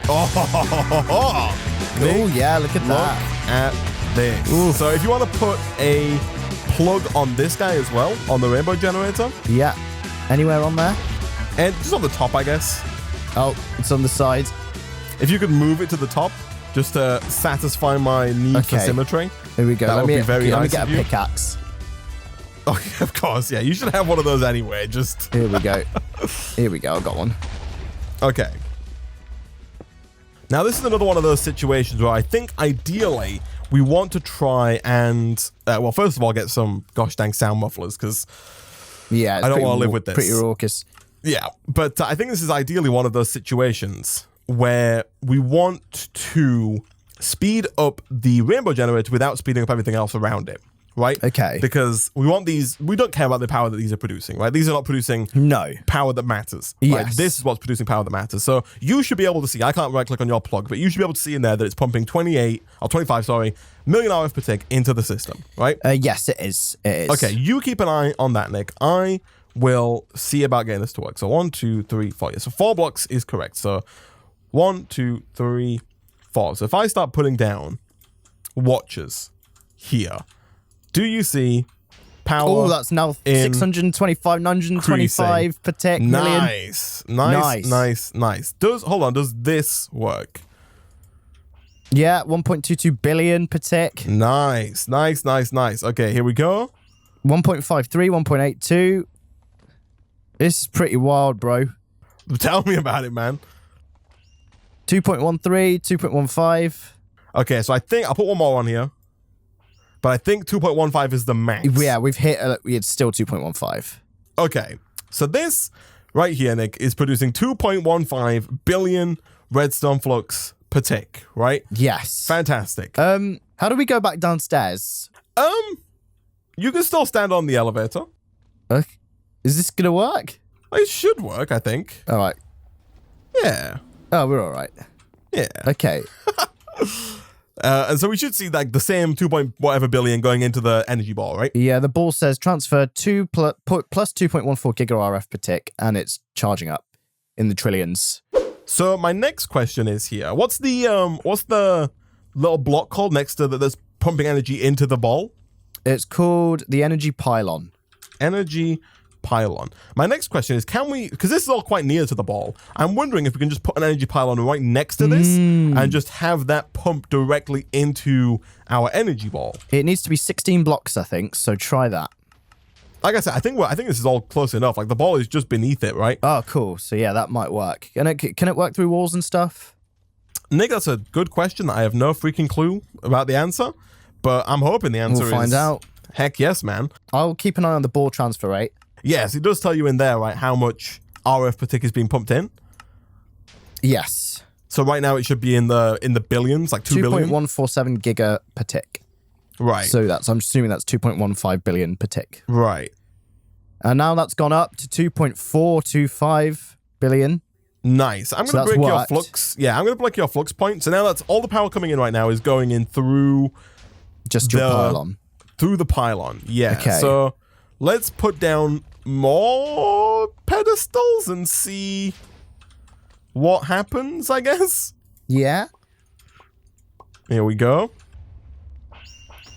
Oh, yeah, look at that. At this. Ooh. So if you want to put a plug on this guy as well, on the rainbow generator. Yeah. Anywhere on there? And just on the top, I guess. Oh, it's on the side. If you could move it to the top, just to satisfy my need for symmetry. Here we go. That would be very nice. Let me get a pickaxe. Oh, yeah, of course. Yeah, you should have one of those anyway. Just here we go. Here we go. I got one. Okay. Now, this is another one of those situations where I think ideally we want to try and, well, first of all, get some gosh dang sound mufflers because I don't want to live with this. Pretty raucous. Yeah, but I think this is ideally one of those situations where we want to speed up the rainbow generator without speeding up everything else around it, right? Okay. Because we want these, we don't care about the power that these are producing, right? These are not producing power that matters. Right? Yes. This is what's producing power that matters. So you should be able to see, I can't right click on your plug, but you should be able to see in there that it's pumping 25 million RF per tick into the system, right? Yes, it is. It is. Okay, you keep an eye on that, Nick. I will see about getting this to work. So 1, 2, 3, 4. Yeah, so 4 blocks is correct. So 1, 2, 3, 4. So if I start putting down watches here, do you see power? Oh, that's now 625, 925 per tick. Nice. Does this work? Yeah, 1.22 billion per tick. Nice. Okay, here we go. 1.53, 1.82. This is pretty wild, bro. Tell me about it, man. 2.13, 2.15. Okay, so I think I'll put one more on here. But I think 2.15 is the max. Yeah, we've hit, it's still 2.15. Okay, so this right here, Nick, is producing 2.15 billion redstone flux per tick, right? Yes. Fantastic. How do we go back downstairs? You can still stand on the elevator. Is this gonna work? It should work, I think. All right. Yeah. Oh, we're all right. Yeah. Okay. And so we should see like the same 2.whatever billion going into the energy ball, right? Yeah, the ball says transfer 2 plus 2.14 giga RF per tick, and it's charging up in the trillions. So my next question is here. What's the little block called next to that's pumping energy into the ball? It's called the energy pylon. Energy pylon. My next question is, can we, because this is all quite near to the ball, I'm wondering if we can just put an energy pylon right next to this and just have that pump directly into our energy ball. It needs to be 16 blocks, I think, so try that. Like I said, I think this is all close enough. Like the ball is just beneath it, right? Oh, cool. So yeah, that might work. Can it work through walls and stuff? Nick, that's a good question that I have no freaking clue about the answer, but I'm hoping the answer is... We'll find out. Heck yes, man. I'll keep an eye on the ball transfer rate. Yes, it does tell you in there, right, how much RF per tick is being pumped in. Yes. So right now it should be in the billions, like 2 billion. 2.147 giga per tick. Right. So I'm assuming that's 2.15 billion per tick. Right. And now that's gone up to 2.425 billion. Nice. I'm going to break your flux. Yeah, I'm going to break your flux point. So now that's all the power coming in right now is going in through just your pylon. Through the pylon. Yeah. Okay. So let's put down more pedestals and see what happens, I guess. Yeah. Here we go.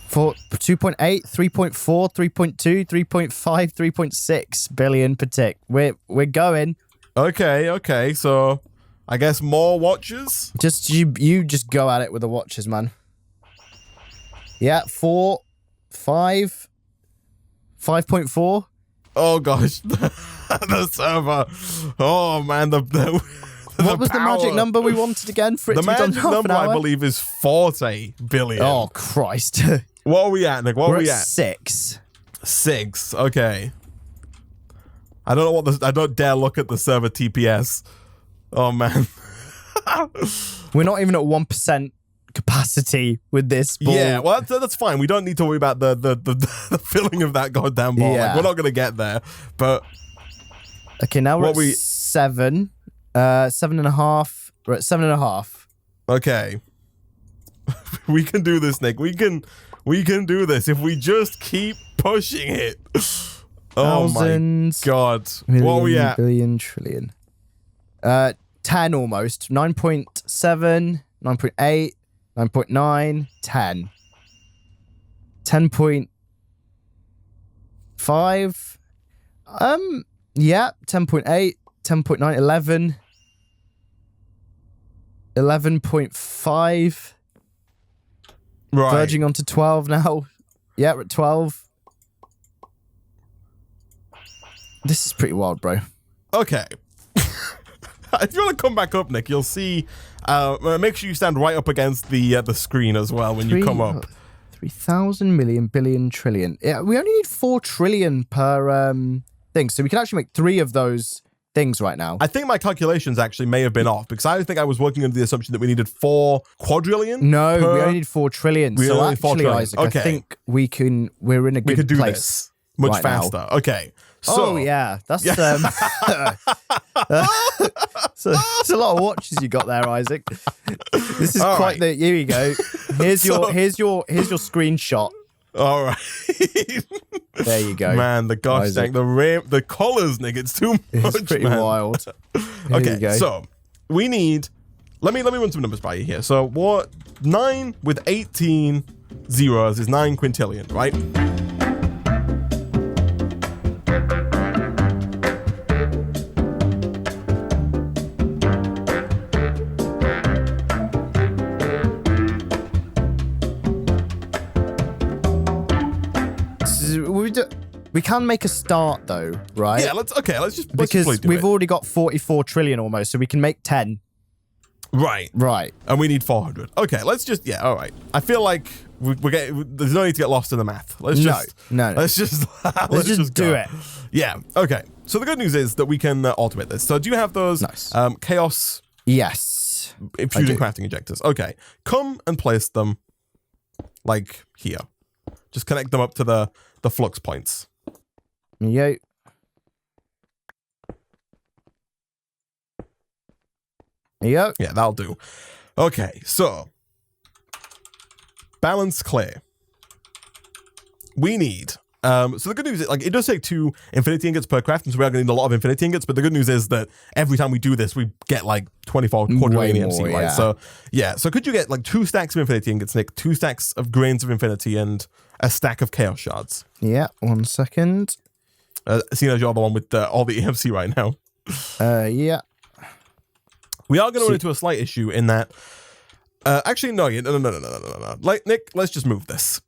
For 2.8, 3.4, 3.2, 3.5, 3.6 billion per tick. We're going. Okay. So I guess more watches. Just you just go at it with the watches, man. Yeah, 4, 5, 5.4. Oh gosh, the server. Oh man, what was the magic number we wanted again for it to be done? The magic number, I believe, is 40 billion. Oh Christ! What are we at, Nick? What are we at? 6. 6. Okay. I don't know I don't dare look at the server TPS. Oh man. We're not even at 1% capacity with this ball. Yeah, well that's fine. We don't need to worry about the filling of that goddamn ball. Yeah. Like, we're not gonna get there. But okay, now we're at 7. 7.5. We're at 7.5. Okay. We can do this, Nick. We can do this if we just keep pushing it. Oh my god. Million, what are we at? Billion, trillion. 10 10 almost. 9.7, 9.8, 9.9, 10. 10.5. Yeah, 10.8, 10.9, 11. 11.5. Right. Verging onto 12 now. Yeah, we're at 12. This is pretty wild, bro. Okay. If you want to come back up, Nick, you'll see. Make sure you stand right up against the screen as well when you come up. 3,000 million billion trillion. Yeah, we only need 4 trillion per thing, so we can actually make 3 of those things right now. I think my calculations actually may have been off because I think I was working under the assumption that we needed 4 quadrillion. No, we only need 4 trillion. So actually, Isaac, okay. I think we're in a good place. We could do this much right faster. Now. Okay. So, yeah, that's it's a lot of watches you got there, Isaac. This is quite the. Here you go. Here's your screenshot. All right. There you go. Man, the gosh dang, the colors, Nick, it's too much. It's pretty wild. Okay, so we need. Let me run some numbers by you here. So what? 9 with 18 zeros is 9 quintillion, right? We can make a start though, right? Yeah, let's just because we've already got 44 trillion almost, so we can make 10. Right. And we need 400. Okay, let's just all right. I feel like there's no need to get lost in the math. Let's just do it. Yeah. Okay. So the good news is that we can automate this. So do you have those chaos? Yes. Fusion crafting injectors. Okay. Come and place them like here. Just connect them up to the flux points. Yo. Yep. Yeah, that'll do. Okay, so balance clear. We need. So the good news is, like, it does take 2 infinity ingots per craft, and so we are going to need a lot of infinity ingots. But the good news is that every time we do this, we get like 24 quadrillion EMC, right? Yeah. So yeah. So could you get like 2 stacks of infinity ingots, Nick? 2 stacks of grains of infinity, and a stack of chaos shards. Yeah. 1 second. Seeing as you're the one with all the EMC right now. Yeah. We are going to run into a slight issue in that. Actually, no. Like, Nick, let's just move this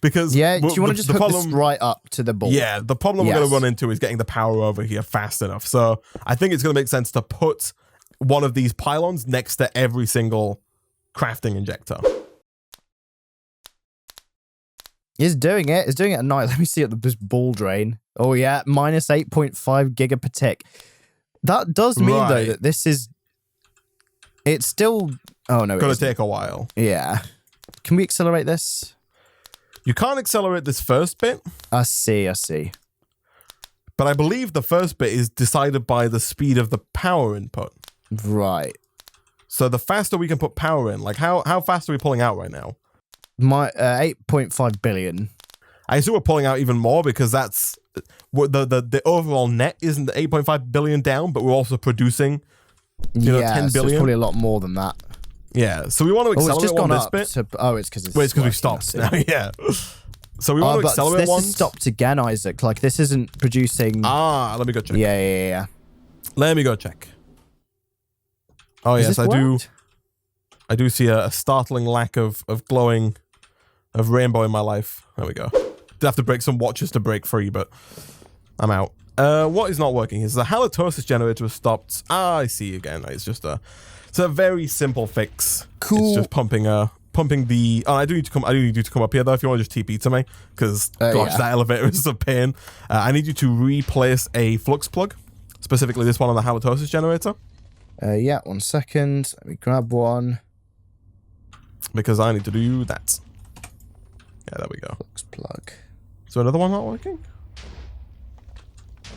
because. Yeah. Do you want to just hook this right up to the board? Yeah. The problem we're going to run into is getting the power over here fast enough. So I think it's going to make sense to put one of these pylons next to every single crafting injector. It's doing it. It's doing it at night. Let me see this ball drain. Oh, yeah. Minus 8.5 giga per tick. That does mean, though, that this is... It's still... Oh, no, Going to take a while. Yeah. Can we accelerate this? You can't accelerate this first bit. I see. But I believe the first bit is decided by the speed of the power input. Right. So the faster we can put power in, like how fast are we pulling out right now? 8.5 billion. I assume we're pulling out even more because that's what the overall net isn't 8.5 billion down, but we're also producing 10 billion. So it's probably a lot more than that. Yeah, so we want to accelerate it's just gone this up bit. it's because it's because we stopped now. Yeah. So we want to accelerate this is stopped again, Isaac. Like this isn't producing. Let me go check. Yeah. Let me go check. Oh yes, I do. I do see a startling lack of glowing, of rainbow in my life. There we go. Did have to break some watches to break free, but I'm out. What is not working is the halitosis generator has stopped. I see again. It's a very simple fix. Cool. It's just pumping the. Oh, I do need you to come up here though if you want to just TP to me because that elevator is a pain. I need you to replace a flux plug, specifically this one on the halitosis generator. Yeah. 1 second. Let me grab one. Because I need to do that. Yeah, there we go. Flux plug. Is there another one not working?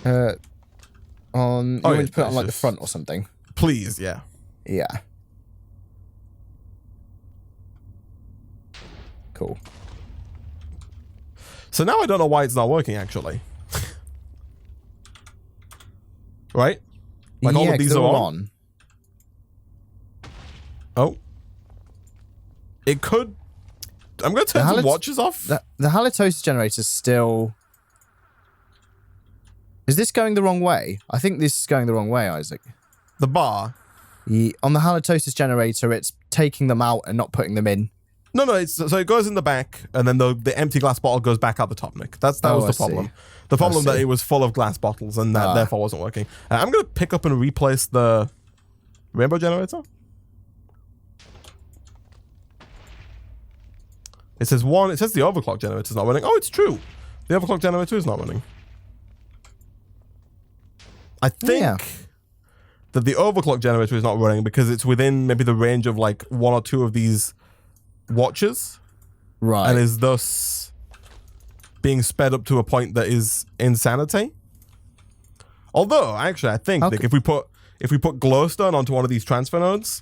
You want me to put it on like the front or something? Please, yeah. Yeah. Cool. So now I don't know why it's not working actually. Right? Like all of these are on. Oh. It could... I'm going to turn some watches off. The halitosis generator is still... Is this going the wrong way? I think this is going the wrong way, Isaac. The bar? On the halitosis generator, it's taking them out and not putting them in. No, so it goes in the back, and then the empty glass bottle goes back out the top, Nick. That was the problem. See. The problem that it was full of glass bottles, and that therefore wasn't working. I'm going to pick up and replace the rainbow generator. It says the overclock generator is not running. Oh, it's true. The overclock generator is not running. I think that the overclock generator is not running because it's within maybe the range of like one or two of these watches. Right. And is thus being sped up to a point that is insanity. Although, actually, I think Nick, if we put glowstone onto one of these transfer nodes,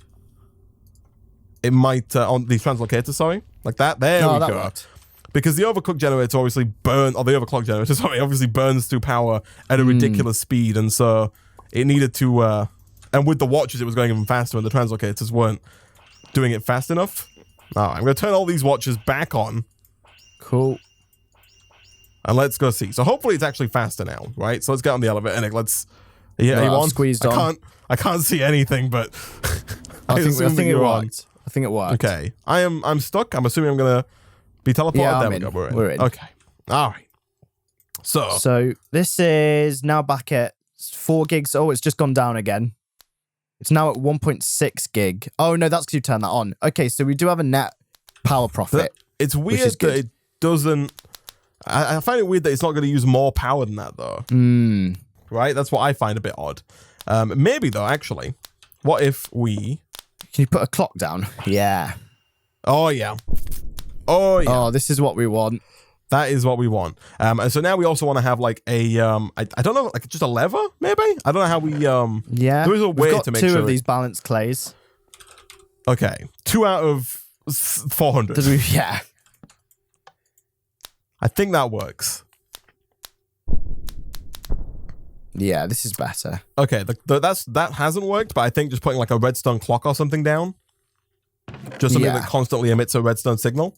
it might on these translocators, sorry, like that. There we go. Worked. Because the overclock generator obviously obviously burns through power at a ridiculous speed, and so it needed to. And with the watches, it was going even faster, and the translocators weren't doing it fast enough. I'm going to turn all these watches back on. Cool. And let's go see. So hopefully it's actually faster now, right? So let's get on the elevator. And let's. Squeezed on. I can't see anything, but I think it worked. I think it worked. Okay. I'm stuck. I'm assuming I'm gonna be teleported. Yeah, there we go. We're in. Okay. All right. So this is now back at 4 gigs. Oh, it's just gone down again. It's now at 1.6 gig. Oh no, that's because you turned that on. Okay, so we do have a net power profit. It's weird that it doesn't. I find it weird that it's not going to use more power than that though. Right? That's what I find a bit odd. Maybe though, actually. What if we... Can you put a clock down? Yeah. Oh, yeah. Oh, yeah. Oh, this is what we want. That is what we want. And so now we also want to have like a... I don't know, like just a lever, maybe? I don't know how we... Yeah. There is a way to make sure... We've got 2 of these balanced clays. Okay. 2 out of 400. Yeah. I think that works. Yeah, this is better. Okay, that hasn't worked, but I think just putting like a redstone clock or something down, just something that constantly emits a redstone signal.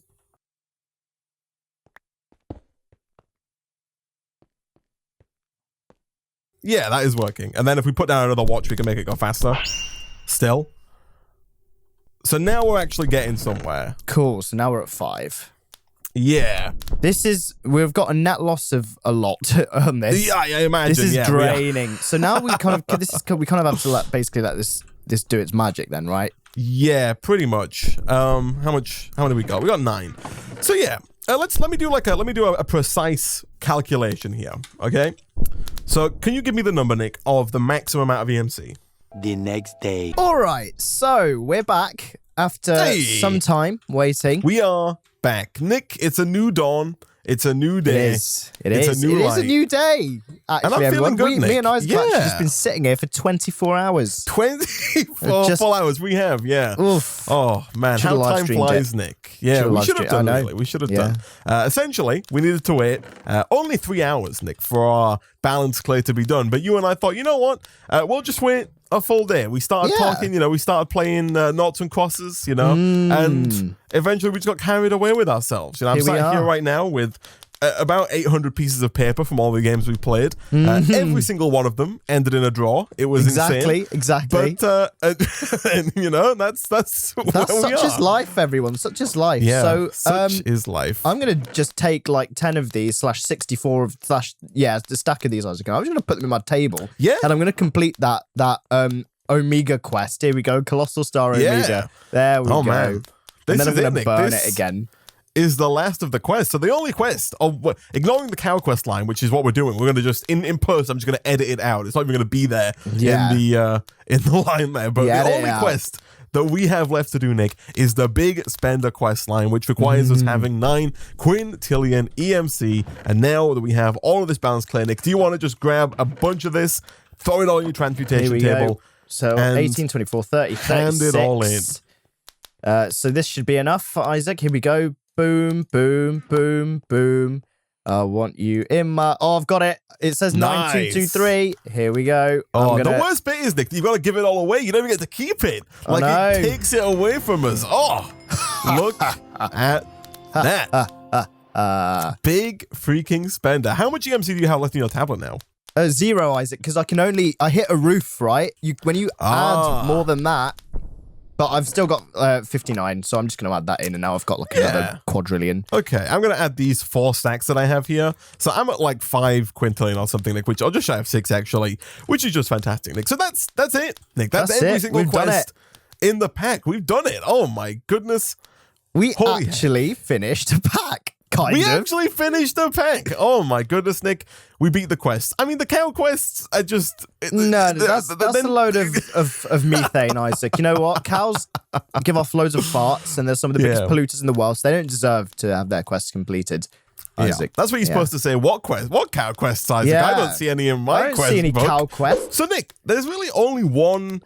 Yeah, that is working. And then if we put down another watch, we can make it go faster. Still. So now we're actually getting somewhere. Cool. So now we're at 5. Yeah. We've got a net loss of a lot on this. Yeah, I imagine. This is draining. So now we kind of have to basically let this do its magic then, right? Yeah, pretty much. How many we got? We got 9. So yeah, let me do a precise calculation here, okay? So can you give me the number, Nick, of the maximum amount of EMC? The next day. All right, so we're back after some time waiting. We are back. Nick, it's a new dawn. It's a new day. It is a new day. Actually, and I'm feeling good, Nick. Me and Isaac have just been sitting here for 24 hours. 24 full hours we have, yeah. Oof. Oh, man. How time flies, Nick. Yeah, we should have done, really. We should have done. Essentially, we needed to wait only 3 hours, Nick, for our balanced clay to be done. But you and I thought, you know what? We'll just wait a full day. We started talking, we started playing noughts and crosses, and eventually we just got carried away with ourselves. I'm sat here right now with about 800 pieces of paper from all the games we played. Every single one of them ended in a draw. It was insane. Exactly. But and, that's such is life, everyone. Such is life. Yeah, so such is life. I'm gonna just take like 10 of these /64 of the stack of these. I'm just gonna put them in my table. Yeah, and I'm gonna complete that Omega quest. Here we go, Colossal Star Omega. Yeah. There we go. Man. And then I'm gonna burn it again. Is the last of the quests. So the only quest, ignoring the cow quest line, which is what we're doing, we're going to just, in post, I'm just going to edit it out. It's not even going to be there in the line there. But the only quest that we have left to do, Nick, is the big spender quest line, which requires us having 9 quintillion EMC. And now that we have all of this balanced clay, Nick, do you want to just grab a bunch of this, throw it all in your transmutation table? Go. So 18, 24, 30, 36. Hand it all in. So this should be enough for Isaac. Here we go. Boom, boom, boom, boom. I want you in my... Oh, I've got it. It says Nice. 9223. Here we go. Oh, the worst bit is, Nick, you've got to give it all away. You don't even get to keep it. Like, it takes it away from us. Oh, look at that. Big freaking spender. How much EMC do you have left in your tablet now? 0, Isaac, because I hit a roof, right? When you add more than that, but I've still got 59, so I'm just going to add that in, and now I've got like another quadrillion. Okay, I'm going to add these 4 stacks that I have here. So I'm at like 5 quintillion or something, Nick, which I'll just shy of 6 actually, which is just fantastic, Nick. So that's it, Nick. That's every single quest in the pack. We've done it. Oh my goodness. We actually finished a pack. We actually finished the pack. Oh my goodness, Nick. We beat the quests. I mean, the cow quests are just... No, that's a load of methane, Isaac. You know what? Cows give off loads of farts, and they're some of the biggest polluters in the world, so they don't deserve to have their quests completed, Isaac. That's what you're supposed to say. What cow quests, Isaac? I don't see any in my quest. I don't see any cow quests. So, Nick, there's really only one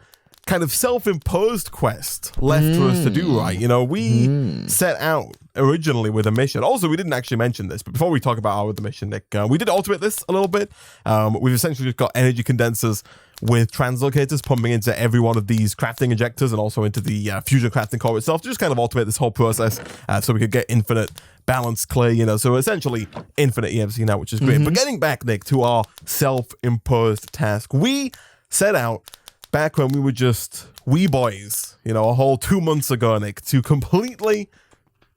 kind of self-imposed quest left for us to do, right? You know, we set out originally with a mission. Also, we didn't actually mention this, but before we talk about our other mission, Nick, we did automate this a little bit. We've essentially just got energy condensers with translocators pumping into every one of these crafting injectors and also into the fusion crafting core itself to just kind of automate this whole process so we could get infinite balanced clay, you know, so essentially infinite EMC now, which is great. But getting back, Nick, to our self-imposed task, we set out back when we were just wee boys, you know, a whole 2 months ago, Nick, to completely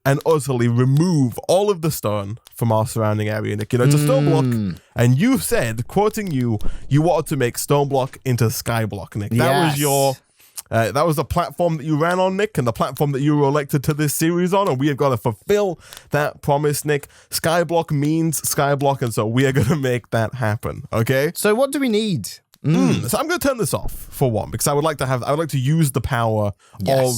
and utterly remove all of the stone from our surrounding area, Nick. You know, it's a stone block, and you said, quoting you wanted to make stone block into skyblock, Nick. That was your... that was the platform that you ran on, Nick, and the platform that you were elected to this series on, and we have got to fulfill that promise, Nick. Skyblock means skyblock, and so we are going to make that happen, okay? So what do we need? So I'm going to turn this off for one, because I would like to use the power of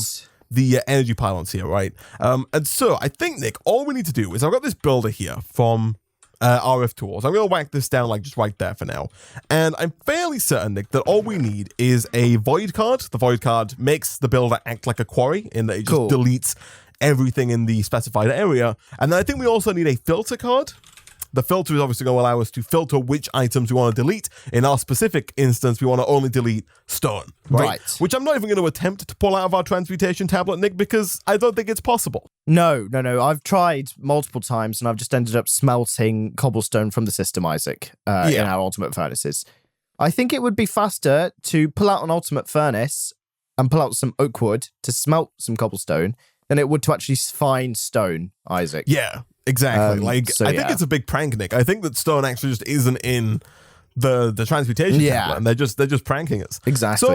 the energy pylons here, right? And so I think, Nick, all we need to do is I've got this builder here from RF Tools. I'm going to whack this down like just right there for now. And I'm fairly certain, Nick, that all we need is a void card. The void card makes the builder act like a quarry in that it just deletes everything in the specified area. And then I think we also need a filter card. The filter is obviously going to allow us to filter which items we want to delete. In our specific instance, we want to only delete stone, right? Which I'm not even going to attempt to pull out of our transmutation tablet, Nick, because I don't think it's possible. No. I've tried multiple times, and I've just ended up smelting cobblestone from the system, Isaac, in our ultimate furnaces. I think it would be faster to pull out an ultimate furnace and pull out some oak wood to smelt some cobblestone than it would to actually find stone, Isaac. Yeah. Exactly. I think it's a big prank, Nick. I think that stone actually just isn't in the transmutation tablet, and they're just pranking us. Exactly. So,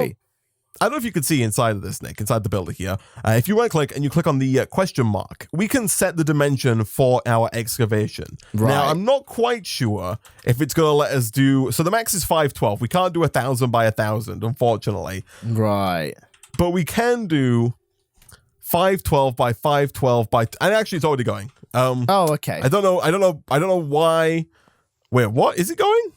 I don't know if you can see inside of this, Nick, inside the builder here. If you right click and you click on the question mark, we can set the dimension for our excavation. Right. Now, I'm not quite sure if it's going to let us do... So the max is 512. We can't do 1,000 by 1,000, unfortunately. Right. But we can do 512 by 512 by... And actually, it's already going. Okay. I don't know why. Wait, what? Is it going?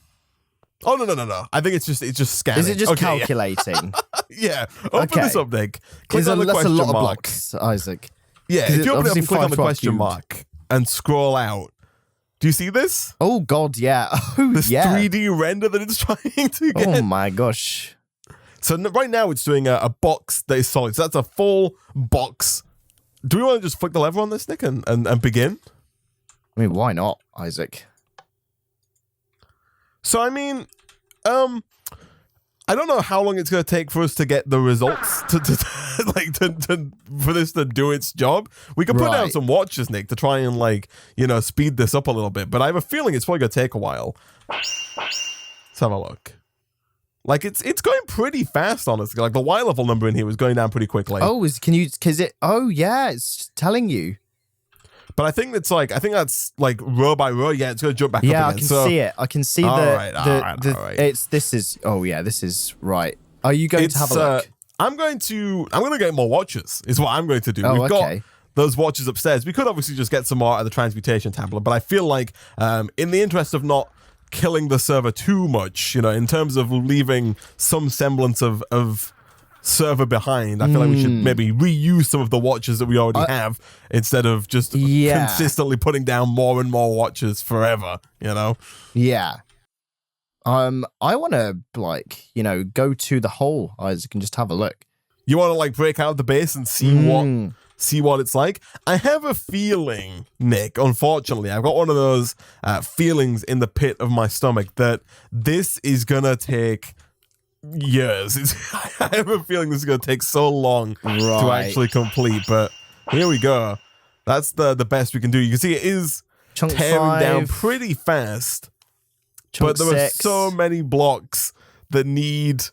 Oh, no. I think it's just scanning. Is it just calculating? Yeah. Open this up, Nick. Click on the question mark. Blocks, Isaac. Yeah, if you open it up and click on the question mark and scroll out, do you see this? Oh, God, yeah. Oh, this 3D render that it's trying to get. Oh, my gosh. So right now it's doing a box that is solid. So that's a full box. Do we want to just flick the lever on this, Nick, and begin? I mean, why not, Isaac? So, I mean, I don't know how long it's going to take for us to get the results for this to do its job. We can put down some watches, Nick, to try and speed this up a little bit. But I have a feeling it's probably going to take a while. Let's have a look. It's going pretty fast, honestly. Like the Y level number in here is going down pretty quickly. Oh, it's telling you. But I think that's row by row. Yeah, it's going to jump back up again. Yeah, I can see it. I can see all right. This is right. Are you going to have a look? I'm going to get more watches, is what I'm going to do. Oh, We've got those watches upstairs. We could obviously just get some more out of the transmutation tablet, but I feel like in the interest of not killing the server too much, in terms of leaving some semblance of server behind. I feel like we should maybe reuse some of the watches that we already have instead of just consistently putting down more and more watches forever, you know? Yeah. I want to, like, you know, go to the hole, Isaac, and just have a look. You want to, like, break out the base and see what it's like? I have a feeling, Nick, unfortunately, I've got one of those feelings in the pit of my stomach that this is going to take years. I have a feeling this is going to take so long to actually complete, but here we go. That's the best we can do. You can see it is tearing down pretty fast. But there are so many blocks that need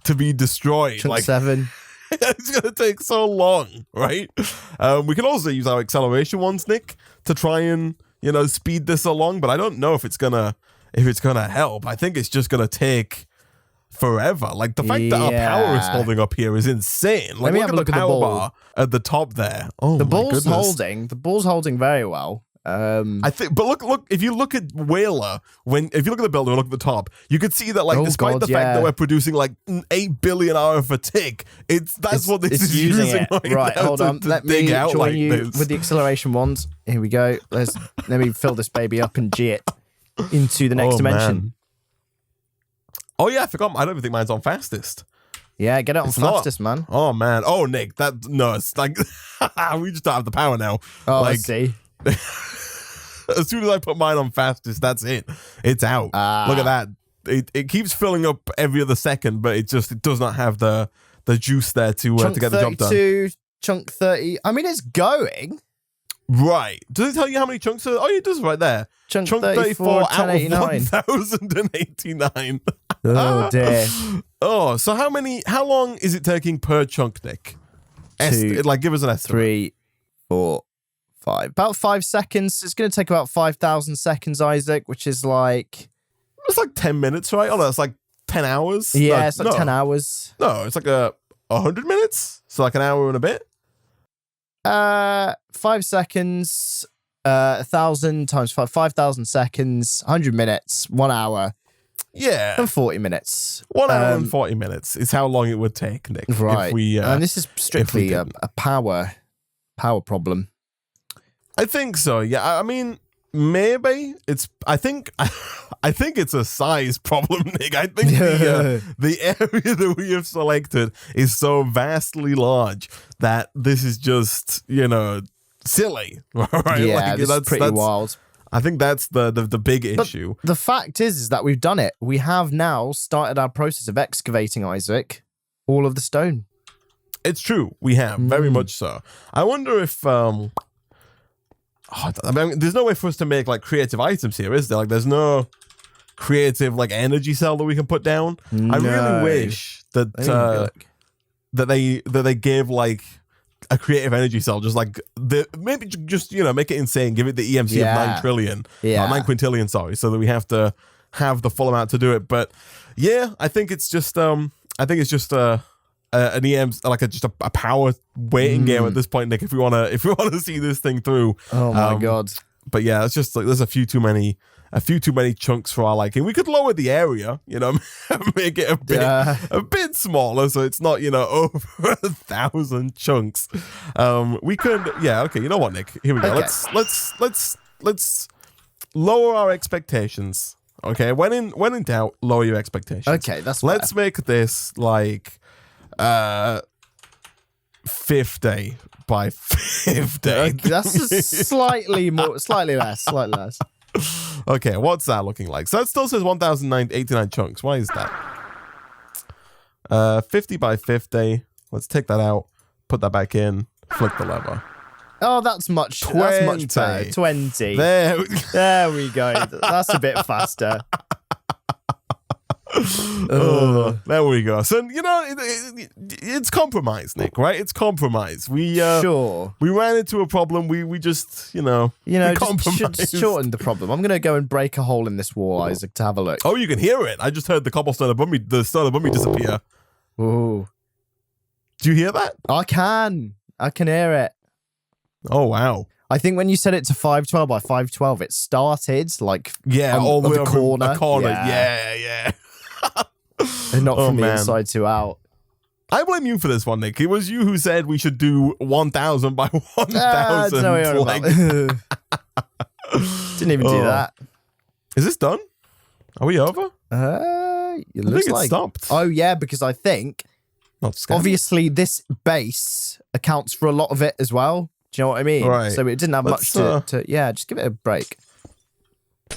to be destroyed. Chunk like 7. It's going to take so long, right? We can also use our acceleration ones, Nick, to try and, you know, speed this along. But I don't know if it's gonna help. I think it's just gonna take forever. Like the fact that our power is holding up here is insane. Like, let me have a look at the ball bar at the top there. Oh, the ball's holding. The ball's holding very well. I think, but look. If you look at Whaler, if you look at the builder and look at the top, you could see that, like, despite the fact that we're producing like 8 billion hour of a tick, that's what this is using right now. Hold on, let me join you with the acceleration ones. Here we go. Let me fill this baby up and G it into the next dimension. Man. Oh yeah, I forgot. I don't even think mine's on fastest. Yeah, get it on fastest, man. Oh man. Oh Nick, it's like we just don't have the power now. Oh, like, I see. As soon as I put mine on fastest, that's it. It's out. Look at that. It keeps filling up every other second, but it does not have the juice there to get the job done. Chunk 30. I mean, it's going. Right. Does it tell you how many chunks are? Oh, it does right there. Chunk 34 out of 1,089. Oh, dear. Oh, so how long is it taking per chunk, Nick? Like, give us an estimate. 3, 4, 5. About 5 seconds. It's going to take about 5,000 seconds, Isaac, which is like... It's like 10 minutes, right? Oh, no, it's like 10 hours? Yeah, it's like 10 hours. No, it's like 100 minutes? So like an hour and a bit? 5 seconds, 1,000 times 5,000 seconds, 100 minutes, 1 hour. Yeah. And 40 minutes. 1 hour and 40 minutes is how long it would take, Nick. Right. And this is strictly a power problem. I think so. Yeah. I mean, maybe I think it's a size problem, Nick. I think the area that we have selected is so vastly large that this is just, you know, silly. Right? Yeah, like, this is pretty wild. I think that's the big issue. The fact is that we've done it. We have now started our process of excavating, Isaac, all of the stone. It's true. We have, very much so. I wonder if... I mean, there's no way for us to make like creative items here, is there? Like, there's no creative like energy cell that we can put down. No. I really wish that they gave like a creative energy cell, just like maybe just, you know, make it insane, give it the EMC of 9 trillion, 9 quintillion, sorry, so that we have to have the full amount to do it. But yeah, I think it's just an EM, like just a power waiting game at this point, Nick. If we want to see this thing through. Oh my god! But yeah, it's just like there's a few too many chunks for our liking. We could lower the area, you know, make it a bit smaller, so it's not, you know, over 1,000 chunks. We could, yeah, okay. You know what, Nick? Here we go. Okay. Let's lower our expectations. Okay, when in doubt, lower your expectations. Okay, that's fair. Let's make this like 50 by 50. That's slightly less. Okay, what's that looking like? So that still says 1,089 chunks. Why is that? 50 by 50. Let's take that out. Put that back in. Flick the lever. Oh, that's much better. 20. There we go. That's a bit faster. There we go. So, you know, it's compromise, Nick, right? It's compromise. We ran into a problem. We just, just shortened the problem. I'm gonna go and break a hole in this wall, Isaac, to have a look. Oh, you can hear it. I just heard the cobblestone above me, the stone above me disappear. Ooh. Do you hear that? I can hear it. Oh wow. I think when you set it to 512 by 512, it started like all the way the corner. Yeah. And not from the inside to out. I blame you for this one, Nick. It was you who said we should do 1,000 by 1,000. Didn't even do that. Is this done? Are we over? It looks like it stopped. Oh yeah, because I think obviously this base accounts for a lot of it as well. Do you know what I mean? Right. So it didn't have much to. Yeah, just give it a break.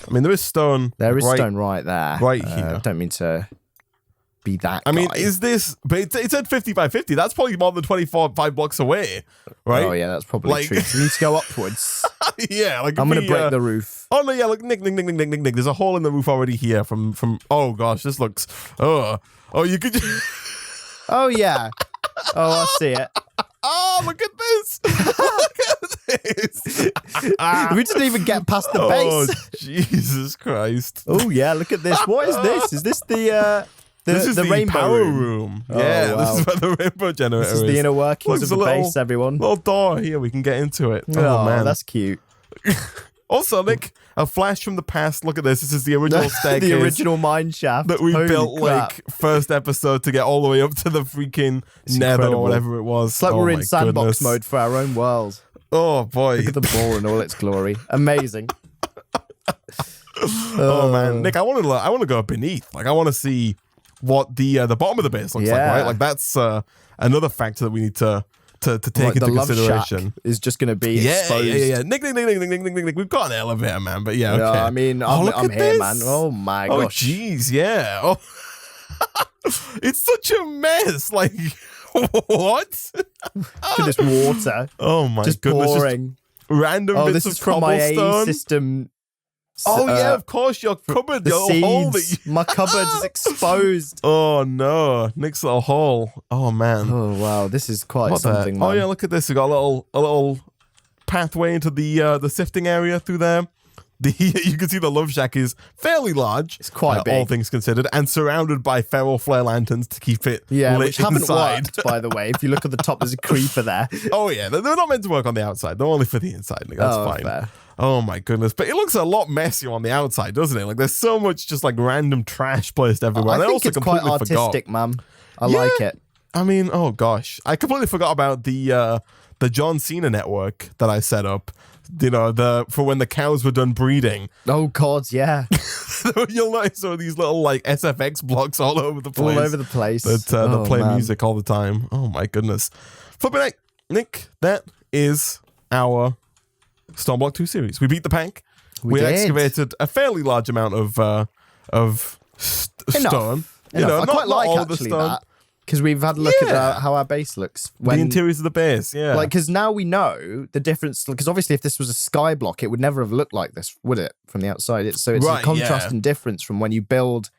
I mean, there is stone. There is stone right there. Right here. I don't mean to be that. I mean, is this? But it said 50 by 50. That's probably more than 5 blocks away, right? Oh yeah, that's probably true. So you need to go upwards. Yeah, like I'm gonna break the roof. Oh no, yeah, look, Nick. There's a hole in the roof already here. From. Oh gosh, this looks. Oh, you could. Oh yeah. Oh, I see it. Oh, look at this! Look at this! We didn't even get past the base. Oh, Jesus Christ! Oh yeah, look at this. What is this? Is this the rainbow power room? Yeah, wow. This is where the rainbow generator is. This is the inner workings of the base, everyone. Little door here, we can get into it. Oh man, that's cute. Also, Nick, a flash from the past. Look at this. This is the original staircase. The original mine shaft. That we built, like, first episode to get all the way up to the freaking nether or whatever it was. It's like we're in sandbox mode for our own world. Oh, boy. Look at the ball in all its glory. Amazing. Oh, man. Nick, I want to go beneath. Like, I want to see what the bottom of the base looks like, right? Like, that's another factor that we need to take into consideration. Is just going to be exposed. Yeah. Nick. We've got an elevator, man. But yeah, okay. I mean, I'm here, man. Oh my gosh. Oh, jeez, yeah. Oh. It's such a mess. Like, what? Look at this water. Oh my goodness. Pouring. Just random bits this of is from my AE system. Oh yeah, of course, your cupboard, your hole that you... My cupboard is exposed. Oh no, Nick's little hole. Oh man. Oh wow, this is quite something. Man. Oh yeah, look at this. We got a little pathway into the sifting area through there. You can see the love shack is fairly large. It's quite big, all things considered, and surrounded by feral flare lanterns to keep it lit which haven't inside. Worked, by the way. If you look at the top, there's a creeper there. Oh yeah, they're not meant to work on the outside. They're only for the inside. That's fine. Fair. Oh my goodness. But it looks a lot messier on the outside, doesn't it? Like there's so much just like random trash placed everywhere. I think it's quite artistic, man. I like it. I mean, oh gosh. I completely forgot about the John Cena network that I set up. You know, for when the cows were done breeding. Oh god, yeah. You'll notice some of these little like SFX blocks all over the place. All over the place. That play music all the time. Oh my goodness. Flipping heck, Nick, that is our StoneBlock 2 series. We beat the pack. We excavated a fairly large amount of stone. I quite like actually that. Because we've had a look at how our base looks. The interiors of the base, yeah. Like, because now we know the difference. Because obviously, if this was a sky block, it would never have looked like this, would it? From the outside, so it's a contrast and difference from when you build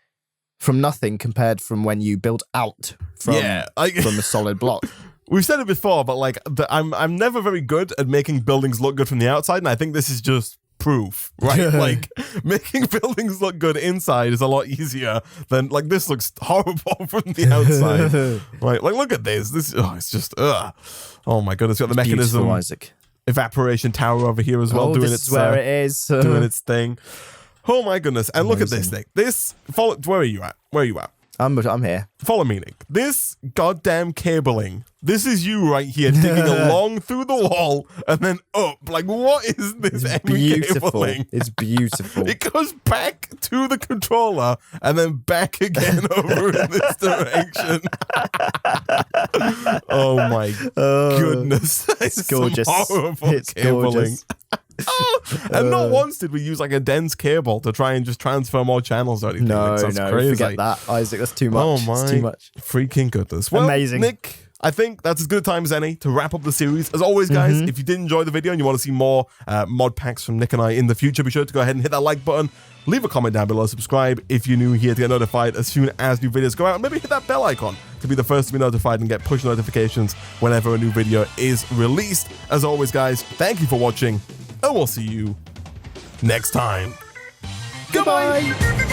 from nothing compared from when you build out from from a solid block. We've said it before, but like, I'm never very good at making buildings look good from the outside, and I think this is just proof, right? Like making buildings look good inside is a lot easier than like this looks horrible from the outside. Right? Like look at this. It's just oh my goodness. We've got the mechanism Isaac. Evaporation tower over here as well, doing its where it is. Doing its thing. Oh my goodness. And look at this thing. Where are you at? I'm here. Follow me, Nick. This goddamn cabling. This is you right here digging along through the wall and then up. Like, what is this? It's beautiful. Cabling? It's beautiful. It goes back to the controller and then back again over in this direction. Oh my goodness. It's gorgeous. Horrible cabling. Gorgeous. And not once did we use like a dense cable to try and just transfer more channels or anything. No, crazy. Forget that, Isaac. That's too much. Oh my it's too much. Freaking goodness. Well, amazing. Nick, I think that's as good a time as any to wrap up the series. As always, guys, if you did enjoy the video and you want to see more mod packs from Nick and I in the future, be sure to go ahead and hit that like button. Leave a comment down below. Subscribe if you're new here to get notified as soon as new videos go out. And maybe hit that bell icon to be the first to be notified and get push notifications whenever a new video is released. As always, guys, thank you for watching. And we'll see you next time. Goodbye.